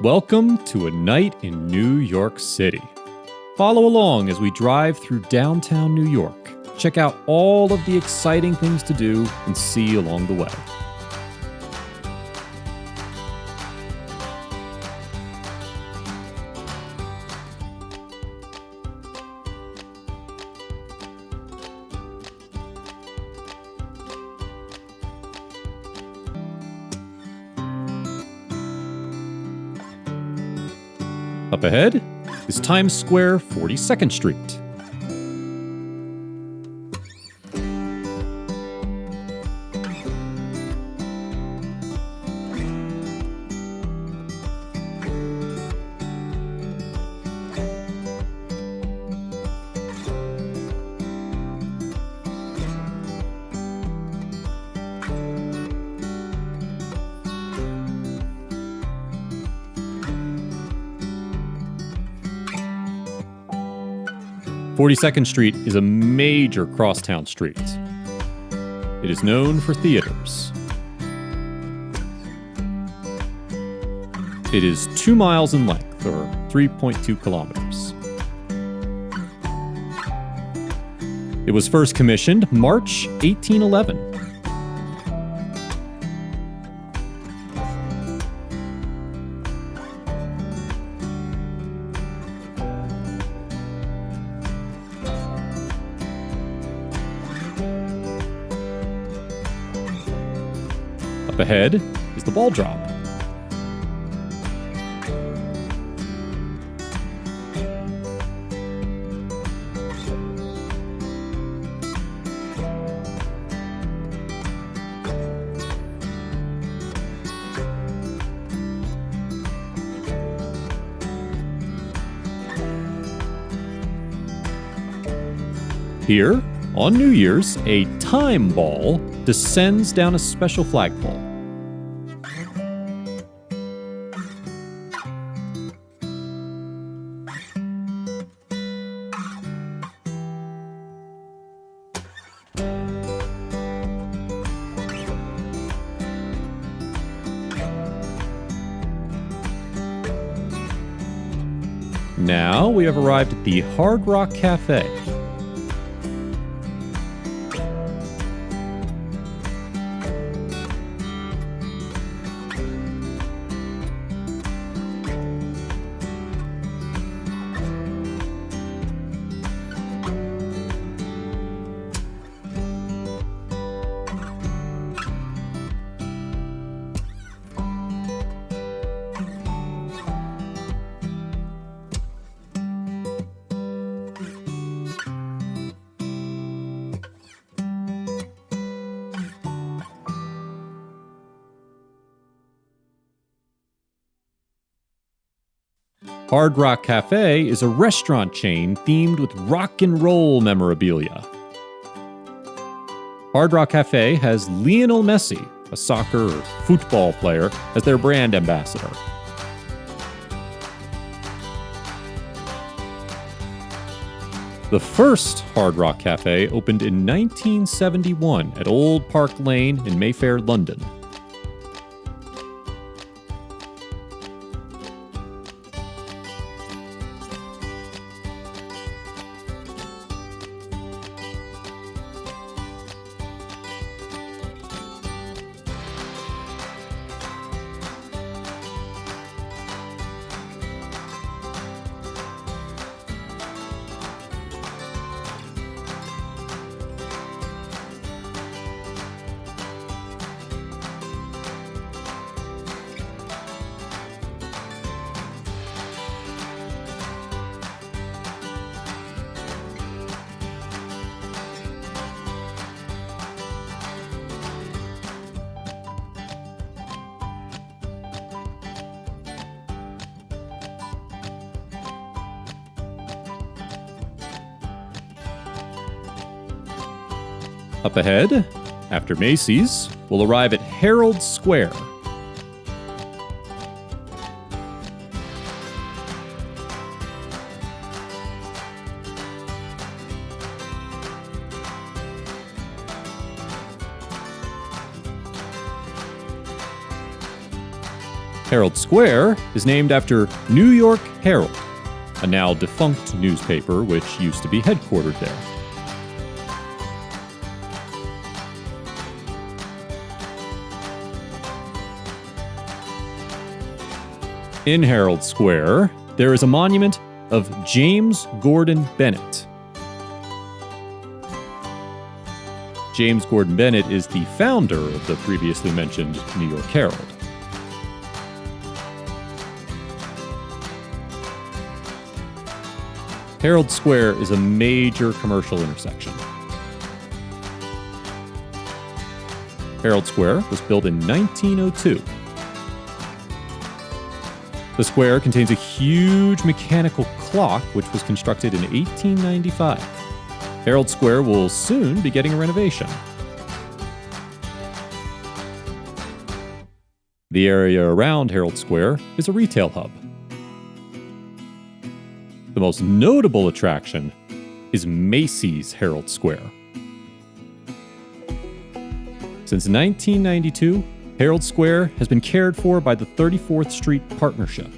Welcome to a night in New York City. Follow along as we drive through downtown New York. Check out all of the exciting things to do and see along the way. Up ahead is Times Square, 42nd Street. Forty-second Street is a major crosstown street. It is known for theaters. It is 2 miles in length, or 3.2 kilometers. It was first commissioned March 1811. Up ahead is the ball drop. Here, on New Year's, a time ball descends down a special flagpole. Now we have arrived at the Hard Rock Cafe. Hard Rock Cafe is a restaurant chain themed with rock and roll memorabilia. Hard Rock Cafe has Lionel Messi, a soccer or football player, as their brand ambassador. The first Hard Rock Cafe opened in 1971 at Old Park Lane in Mayfair, London. Up ahead, after Macy's, we'll arrive at Herald Square. Herald Square is named after New York Herald, a now defunct newspaper which used to be headquartered there. In Herald Square, there is a monument of James Gordon Bennett. James Gordon Bennett is the founder of the previously mentioned New York Herald. Herald Square is a major commercial intersection. Herald Square was built in 1902. The square contains a huge mechanical clock which was constructed in 1895. Herald Square will soon be getting a renovation. The area around Herald Square is a retail hub. The most notable attraction is Macy's Herald Square. Since 1992, Herald Square has been cared for by the 34th Street Partnership.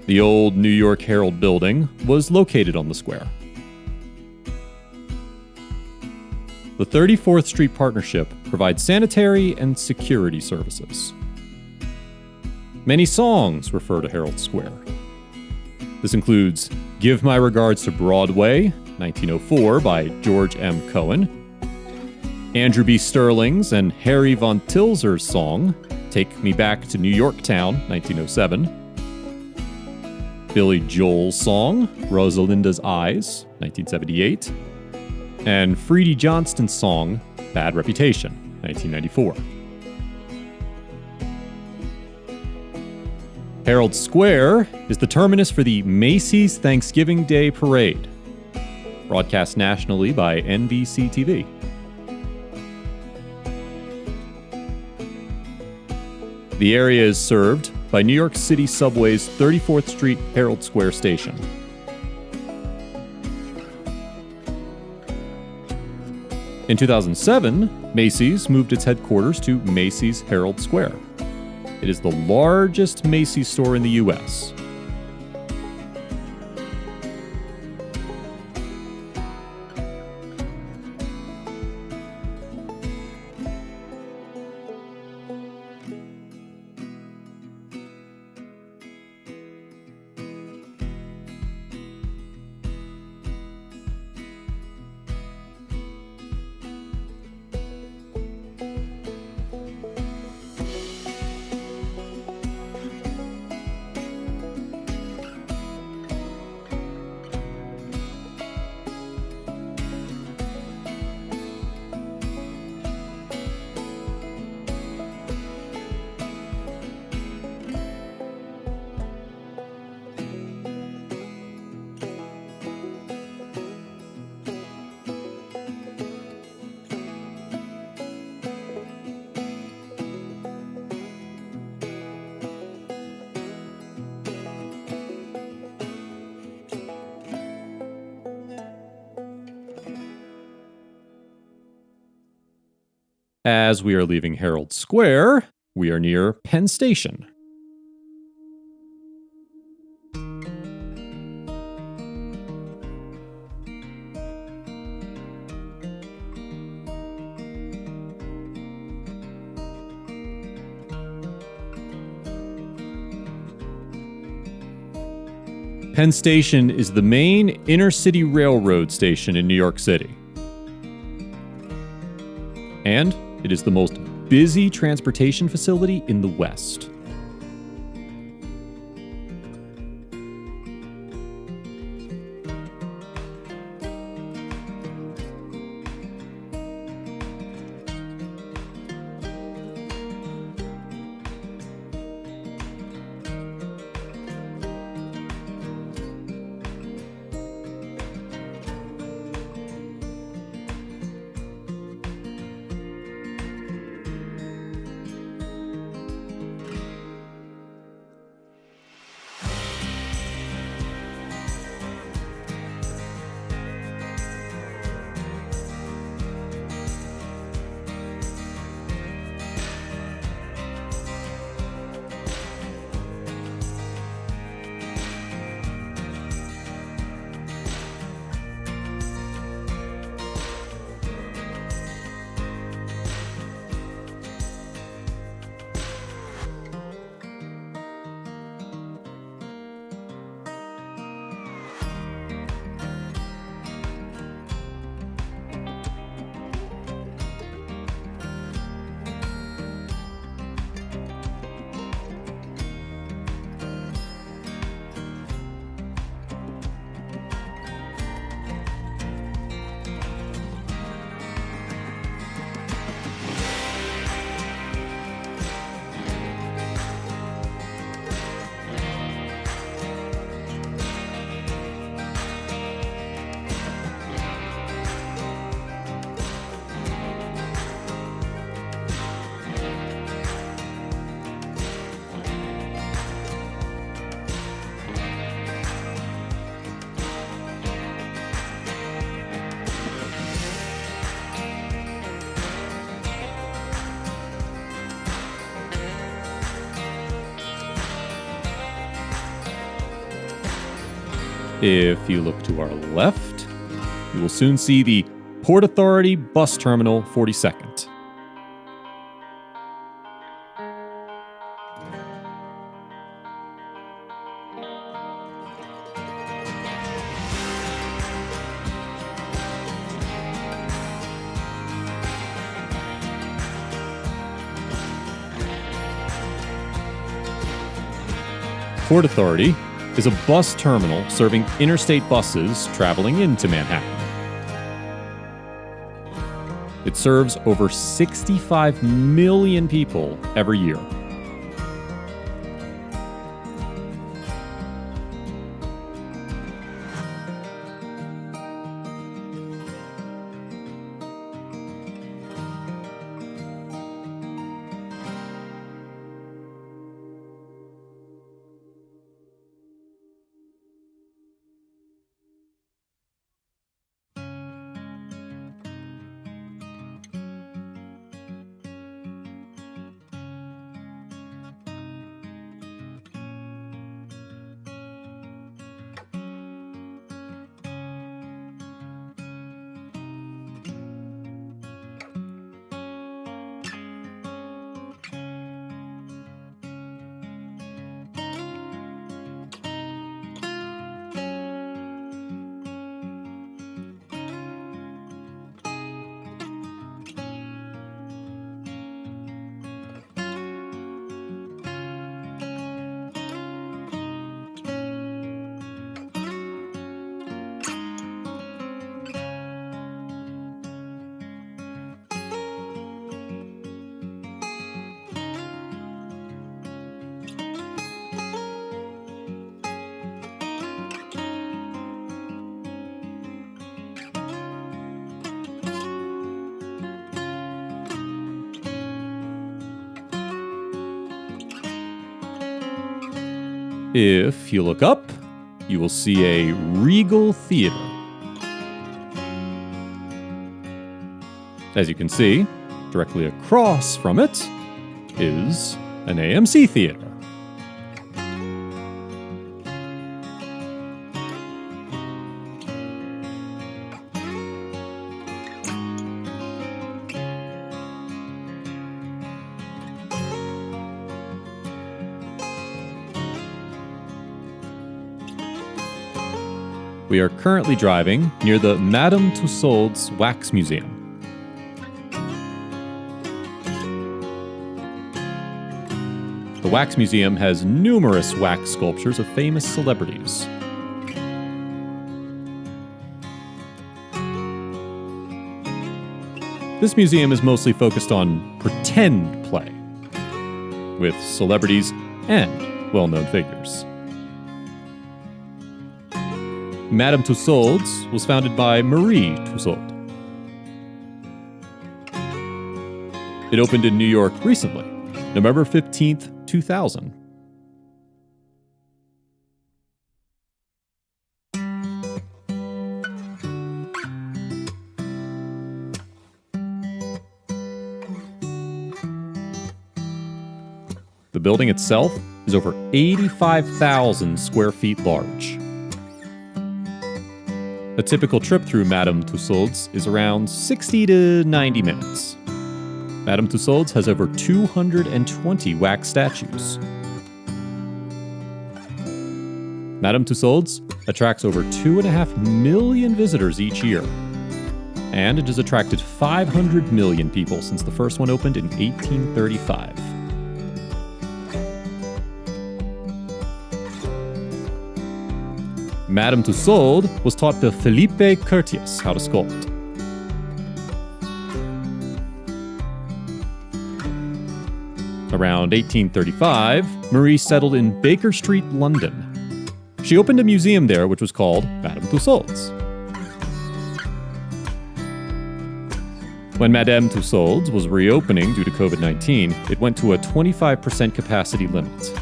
The old New York Herald building was located on the square. The 34th Street Partnership provides sanitary and security services. Many songs refer to Herald Square. This includes Give My Regards to Broadway, 1904 by George M. Cohen, Andrew B. Sterling's and Harry Von Tilzer's song, Take Me Back to New York Town, 1907, Billy Joel's song, Rosalinda's Eyes, 1978, and Freddie Johnston's song, Bad Reputation, 1994. Herald Square is the terminus for the Macy's Thanksgiving Day Parade, broadcast nationally by NBC TV. The area is served by New York City Subway's 34th Street Herald Square station. In 2007, Macy's moved its headquarters to Macy's Herald Square. It is the largest Macy's store in the U.S. As we are leaving Herald Square, we are near Penn Station. Penn Station is the main inner-city railroad station in New York City. And it is the most busy transportation facility in the West. If you look to our left, you will soon see the Port Authority Bus Terminal 42nd. Port Authority is a bus terminal serving interstate buses traveling into Manhattan. It serves over 65 million people every year. If you look up, you will see a Regal Theater. As you can see, directly across from it is an AMC theater. We are currently driving near the Madame Tussauds Wax Museum. The Wax Museum has numerous wax sculptures of famous celebrities. This museum is mostly focused on pretend play, with celebrities and well-known figures. Madame Tussauds was founded by Marie Tussauds. It opened in New York recently, November 15th, 2000. The building itself is over 85,000 square feet large. A typical trip through Madame Tussauds is around 60 to 90 minutes. Madame Tussauds has over 220 wax statues. Madame Tussauds attracts over 2.5 million visitors each year, and it has attracted 500 million people since the first one opened in 1835. Madame Tussauds was taught by Philippe Curtius how to sculpt. Around 1835, Marie settled in Baker Street, London. She opened a museum there which was called Madame Tussauds. When Madame Tussauds was reopening due to COVID-19, it went to a 25% capacity limit.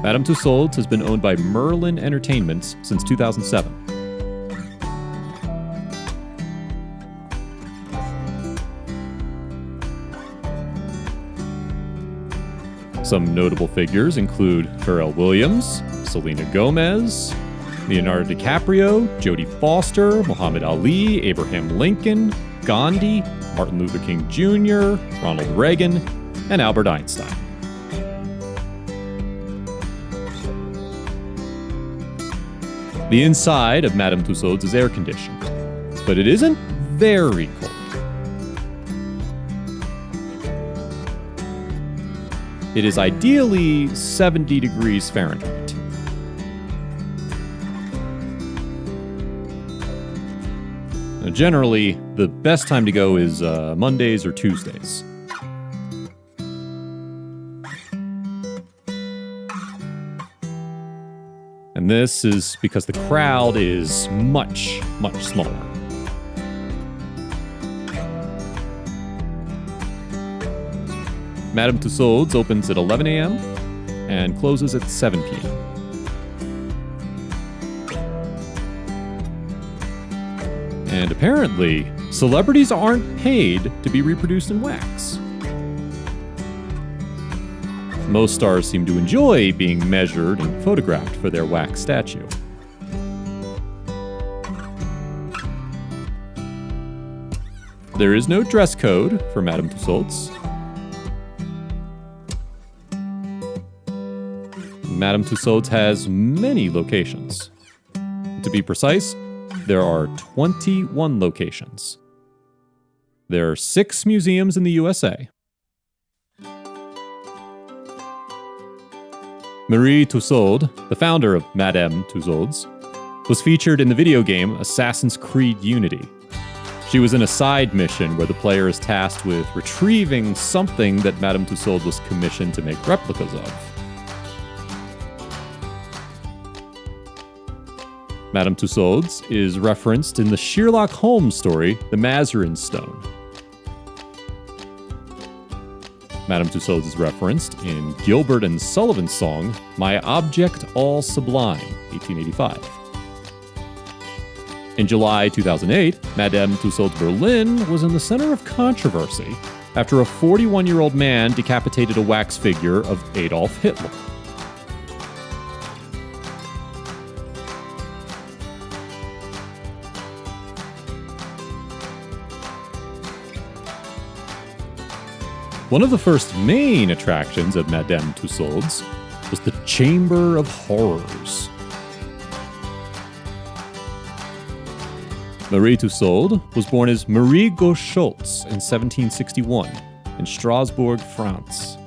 Madame Tussauds has been owned by Merlin Entertainments since 2007. Some notable figures include Pharrell Williams, Selena Gomez, Leonardo DiCaprio, Jodie Foster, Muhammad Ali, Abraham Lincoln, Gandhi, Martin Luther King Jr., Ronald Reagan, and Albert Einstein. The inside of Madame Tussauds is air-conditioned, but it isn't very cold. It is ideally 70 degrees Fahrenheit. Now, generally, the best time to go is Mondays or Tuesdays. And this is because the crowd is much, much smaller. Madame Tussauds opens at 11 a.m. and closes at 7 p.m. And apparently, celebrities aren't paid to be reproduced in wax. Most stars seem to enjoy being measured and photographed for their wax statue. There is no dress code for Madame Tussauds. Madame Tussauds has many locations. To be precise, there are 21 locations. There are 6 museums in the USA. Marie Tussauds, the founder of Madame Tussauds, was featured in the video game Assassin's Creed Unity. She was in a side mission where the player is tasked with retrieving something that Madame Tussauds was commissioned to make replicas of. Madame Tussauds is referenced in the Sherlock Holmes story, The Mazarin Stone. Madame Tussauds is referenced in Gilbert and Sullivan's song, My Object All Sublime, 1885. In July 2008, Madame Tussauds Berlin was in the center of controversy after a 41-year-old man decapitated a wax figure of Adolf Hitler. One of the first main attractions of Madame Tussauds was the Chamber of Horrors. Marie Tussauds was born as Marie Gaucholtz in 1761 in Strasbourg, France.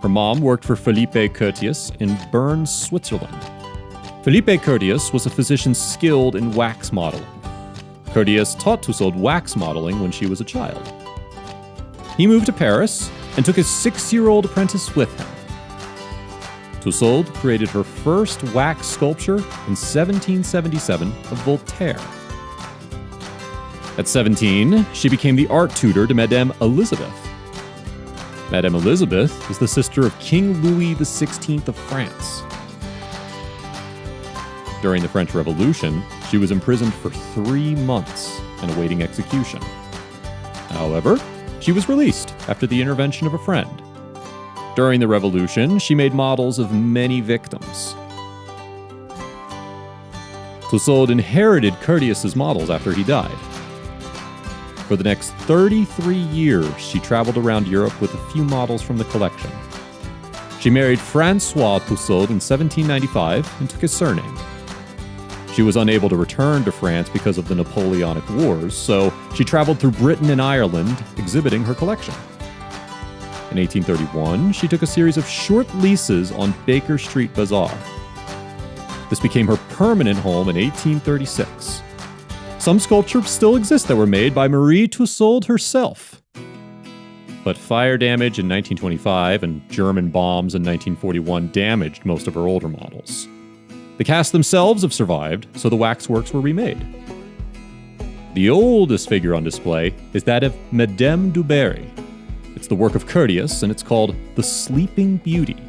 Her mom worked for Philippe Curtius in Bern, Switzerland. Philippe Curtius was a physician skilled in wax modeling. Curtius taught Tussauds wax modeling when she was a child. He moved to Paris and took his 6-year-old apprentice with him. Tussauds created her first wax sculpture in 1777 of Voltaire. At 17, she became the art tutor to Madame Elizabeth. Madame Elizabeth was the sister of King Louis XVI of France. During the French Revolution, she was imprisoned for 3 months and awaiting execution. However, she was released after the intervention of a friend. During the Revolution, she made models of many victims. Tussauds inherited Curtius's models after he died. For the next 33 years, she traveled around Europe with a few models from the collection. She married François Tussauds in 1795 and took his surname. She was unable to return to France because of the Napoleonic Wars, so she traveled through Britain and Ireland, exhibiting her collection. In 1831, she took a series of short leases on Baker Street Bazaar. This became her permanent home in 1836. Some sculptures still exist that were made by Marie Tussauds herself. But fire damage in 1925 and German bombs in 1941 damaged most of her older models. The casts themselves have survived, so the waxworks were remade. The oldest figure on display is that of Madame du Barry. It's the work of Curtius, and it's called The Sleeping Beauty.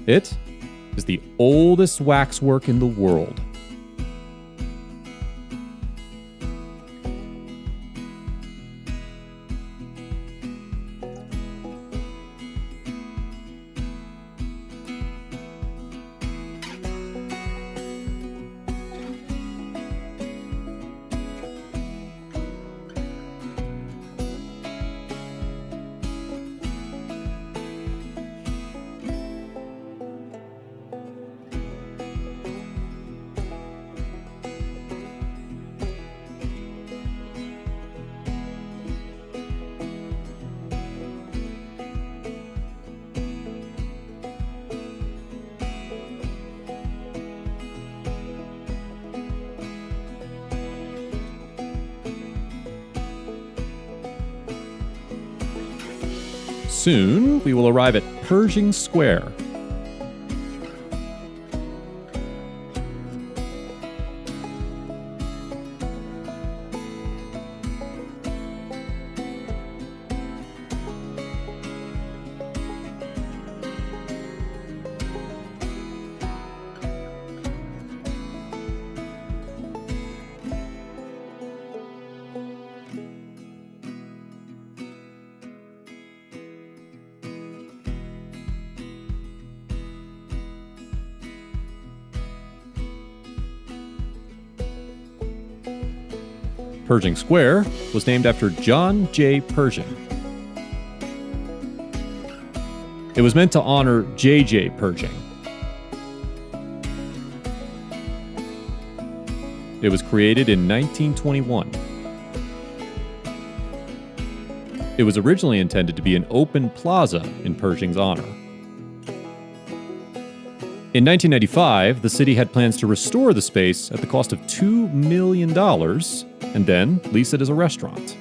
It is the oldest waxwork in the world. Soon, we will arrive at Pershing Square. Pershing Square was named after John J. Pershing. It was meant to honor J.J. Pershing. It was created in 1921. It was originally intended to be an open plaza in Pershing's honor. In 1995, the city had plans to restore the space at the cost of $2 million and then lease it as a restaurant.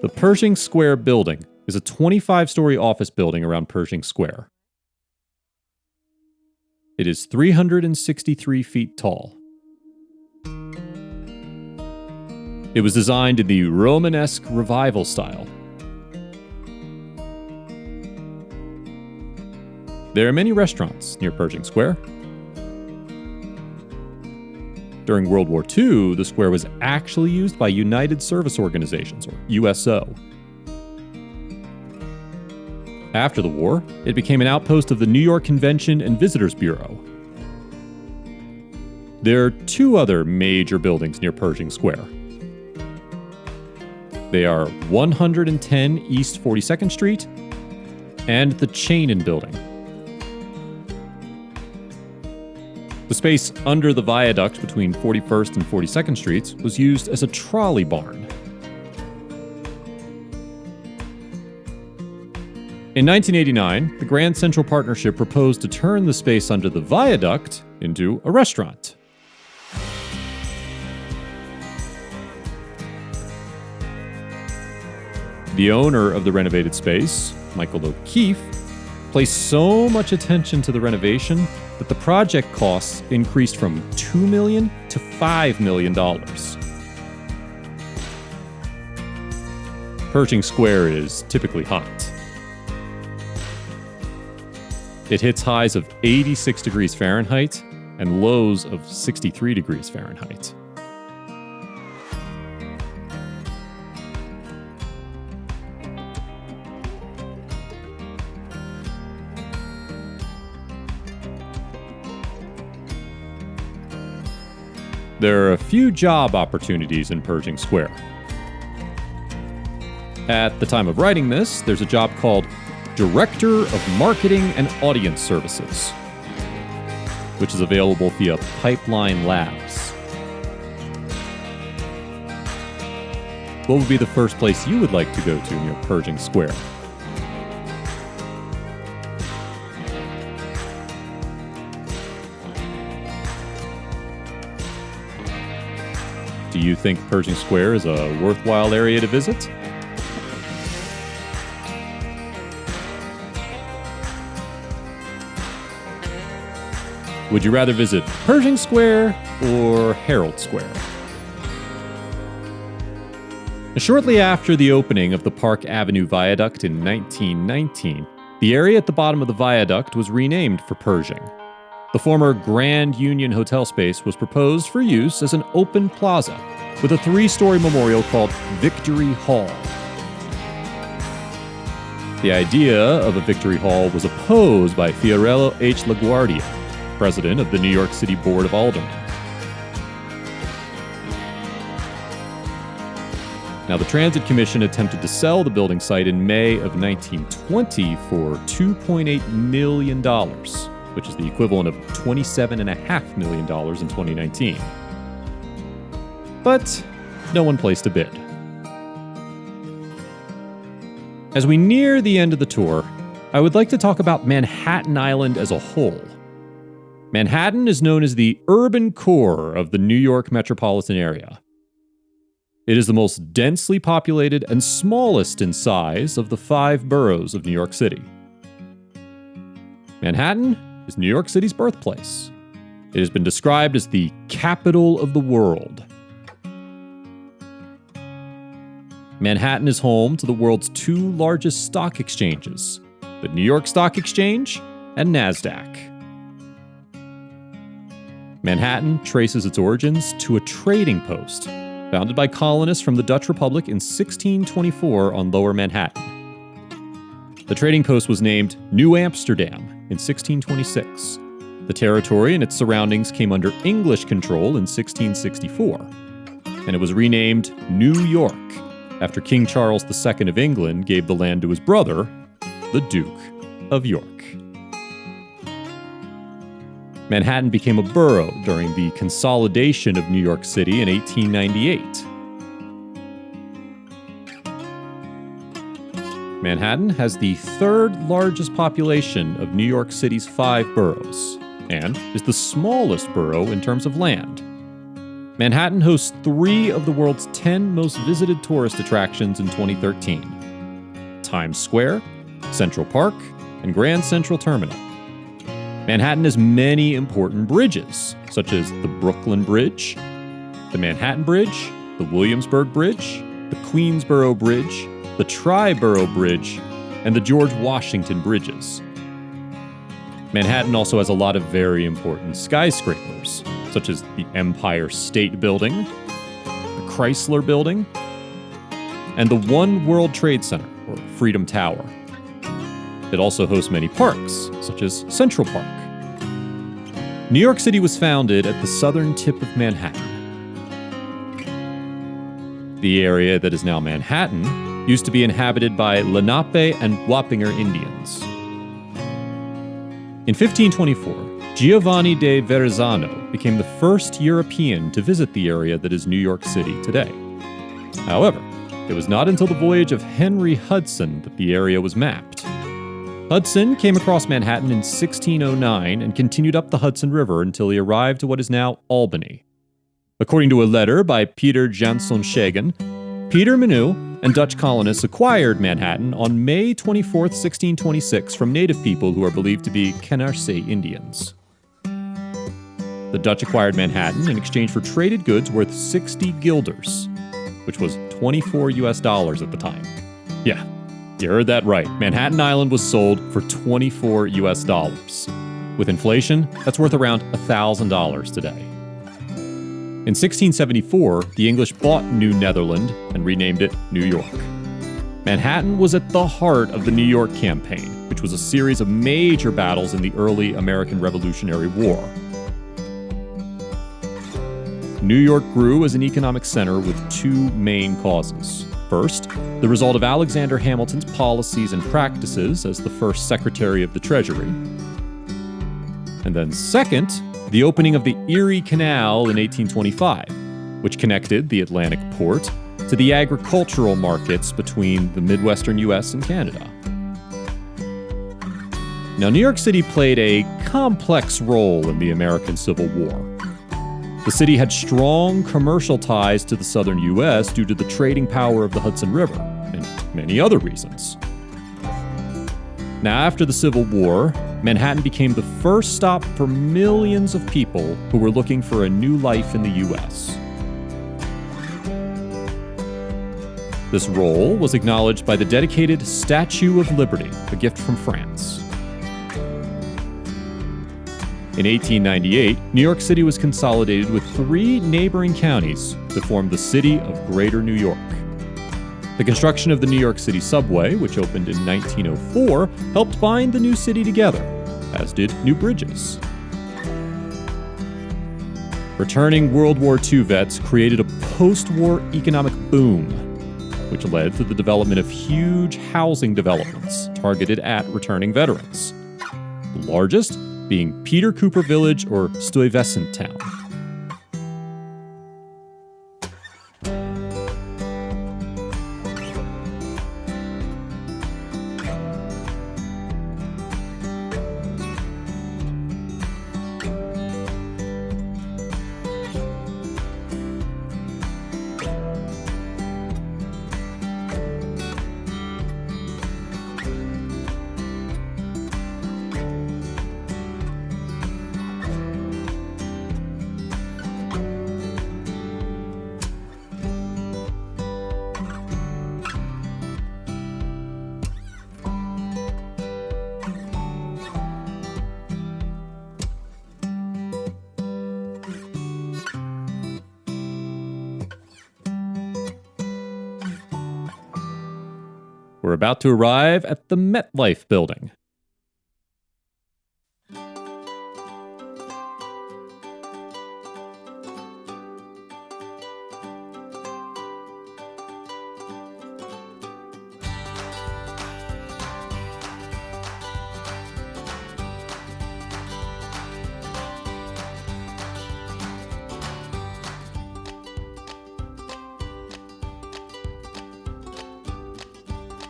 The Pershing Square building is a 25-story office building around Pershing Square. It is 363 feet tall. It was designed in the Romanesque Revival style. There are many restaurants near Pershing Square. During World War II, the square was actually used by United Service Organizations, or USO. After the war, it became an outpost of the New York Convention and Visitors Bureau. There are two other major buildings near Pershing Square. They are 110 East 42nd Street and the Chanin Building. The space under the viaduct between 41st and 42nd Streets was used as a trolley barn. In 1989, the Grand Central Partnership proposed to turn the space under the viaduct into a restaurant. The owner of the renovated space, Michael O'Keefe, placed so much attention to the renovation that the project costs increased from $2 million to $5 million. Pershing Square is typically hot. It hits highs of 86 degrees Fahrenheit and lows of 63 degrees Fahrenheit. There are a few job opportunities in Pershing Square. At the time of writing this, there's a job called Director of Marketing and Audience Services, which is available via Pipeline Labs. What would be the first place you would like to go to near Pershing Square? Do you think Pershing Square is a worthwhile area to visit? Would you rather visit Pershing Square or Herald Square? Shortly after the opening of the Park Avenue Viaduct in 1919, the area at the bottom of the viaduct was renamed for Pershing. The former Grand Union Hotel space was proposed for use as an open plaza with a 3-story memorial called Victory Hall. The idea of a Victory Hall was opposed by Fiorello H. LaGuardia, president of the New York City Board of Aldermen. Now, the Transit Commission attempted to sell the building site in May of 1920 for $2.8 million, which is the equivalent of $27.5 million in 2019. But no one placed a bid. As we near the end of the tour, I would like to talk about Manhattan Island as a whole. Manhattan is known as the urban core of the New York metropolitan area. It is the most densely populated and smallest in size of the 5 boroughs of New York City. Manhattan is New York City's birthplace. It has been described as the capital of the world. Manhattan is home to the world's 2 largest stock exchanges, the New York Stock Exchange and NASDAQ. Manhattan traces its origins to a trading post founded by colonists from the Dutch Republic in 1624 on Lower Manhattan. The trading post was named New Amsterdam in 1626. The territory and its surroundings came under English control in 1664, and it was renamed New York after King Charles II of England gave the land to his brother, the Duke of York. Manhattan became a borough during the consolidation of New York City in 1898. Manhattan has the 3rd largest population of New York City's 5 boroughs, and is the smallest borough in terms of land. Manhattan hosts 3 of the world's 10 most visited tourist attractions in 2013: Times Square, Central Park, and Grand Central Terminal. Manhattan has many important bridges, such as the Brooklyn Bridge, the Manhattan Bridge, the Williamsburg Bridge, the Queensboro Bridge, the Triborough Bridge, and the George Washington Bridges. Manhattan also has a lot of very important skyscrapers, such as the Empire State Building, the Chrysler Building, and the One World Trade Center, or Freedom Tower. It also hosts many parks, such as Central Park. New York City was founded at the southern tip of Manhattan. The area that is now Manhattan used to be inhabited by Lenape and Wappinger Indians. In 1524, Giovanni de Verrazzano became the first European to visit the area that is New York City today. However, it was not until the voyage of Henry Hudson that the area was mapped. Hudson came across Manhattan in 1609 and continued up the Hudson River until he arrived to what is now Albany. According to a letter by Peter Jansson Schegen, Peter Manu and Dutch colonists acquired Manhattan on May 24, 1626 from native people who are believed to be Canarsie Indians. The Dutch acquired Manhattan in exchange for traded goods worth 60 guilders, which was $24 at the time. Yeah, you heard that right. Manhattan Island was sold for $24. With inflation, that's worth around $1,000 today. In 1674, the English bought New Netherland and renamed it New York. Manhattan was at the heart of the New York Campaign, which was a series of major battles in the early American Revolutionary War. New York grew as an economic center with 2 main causes. First, the result of Alexander Hamilton's policies and practices as the first Secretary of the Treasury. And then second, the opening of the Erie Canal in 1825, which connected the Atlantic port to the agricultural markets between the Midwestern U.S. and Canada. Now, New York City played a complex role in the American Civil War. The city had strong commercial ties to the southern U.S. due to the trading power of the Hudson River, and many other reasons. Now, after the Civil War, Manhattan became the first stop for millions of people who were looking for a new life in the U.S. This role was acknowledged by the dedicated Statue of Liberty, a gift from France. In 1898, New York City was consolidated with 3 neighboring counties to form the city of Greater New York. The construction of the New York City subway, which opened in 1904, helped bind the new city together, as did new bridges. Returning World War II vets created a post-war economic boom, which led to the development of huge housing developments targeted at returning veterans. The largest being Peter Cooper Village or Stuyvesant Town. We're about to arrive at the MetLife Building.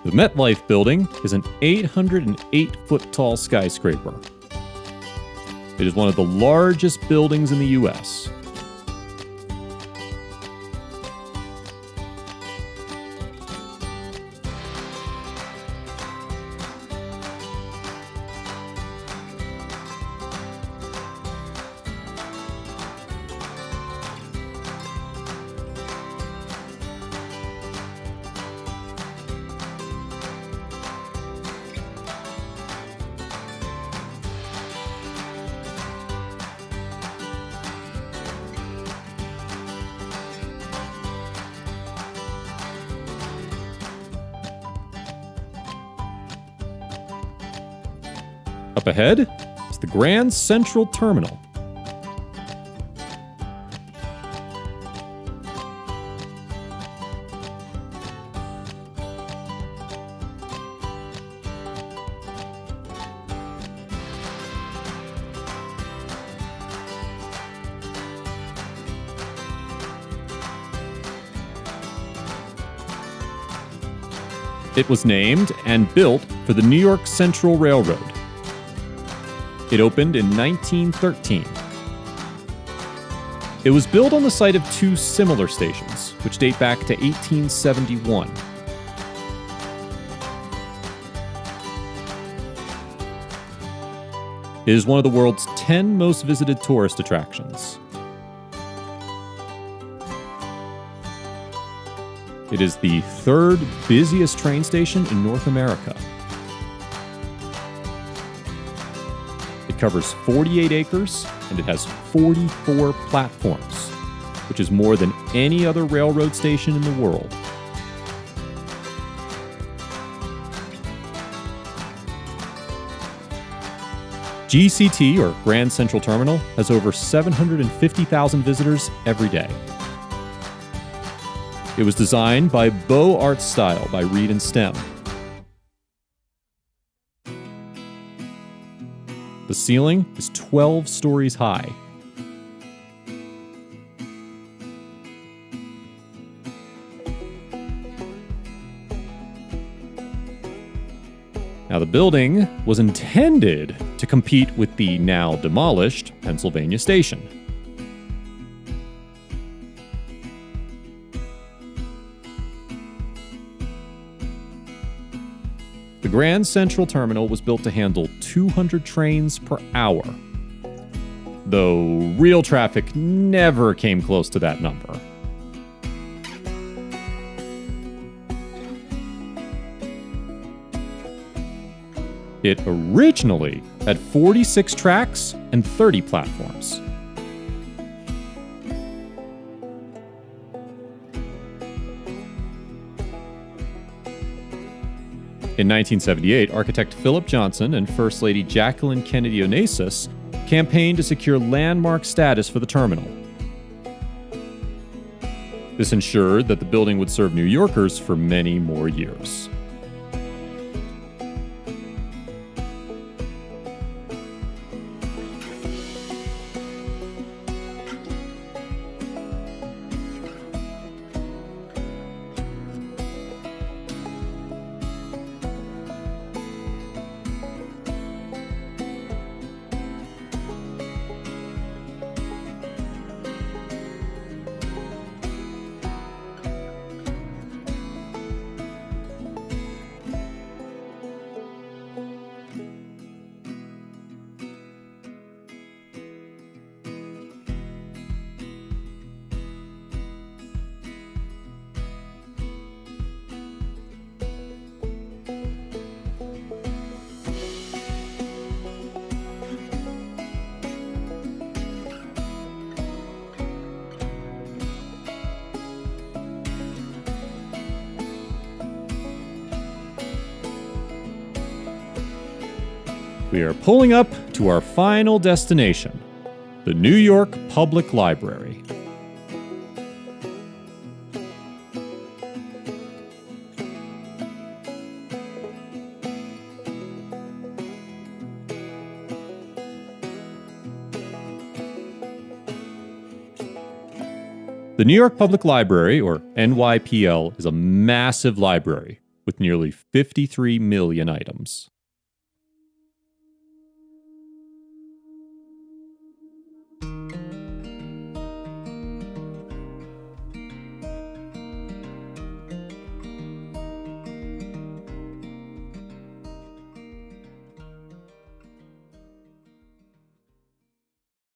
The MetLife Building is an 808-foot-tall skyscraper. It is one of the largest buildings in the U.S. Up ahead is the Grand Central Terminal. It was named and built for the New York Central Railroad. It opened in 1913. It was built on the site of two similar stations, which date back to 1871. It is one of the world's 10 most visited tourist attractions. It is the third busiest train station in North America. It covers 48 acres, and it has 44 platforms, which is more than any other railroad station in the world. GCT, or Grand Central Terminal, has over 750,000 visitors every day. It was designed by Beaux Arts Style by Reed and Stem. The ceiling is 12 stories high. Now, the building was intended to compete with the now demolished Pennsylvania Station. The Grand Central Terminal was built to handle 200 trains per hour, though real traffic never came close to that number. It originally had 46 tracks and 30 platforms. In 1978, architect Philip Johnson and First Lady Jacqueline Kennedy Onassis campaigned to secure landmark status for the terminal. This ensured that the building would serve New Yorkers for many more years. We are pulling up to our final destination, the New York Public Library. The New York Public Library, or NYPL, is a massive library with nearly 53 million items.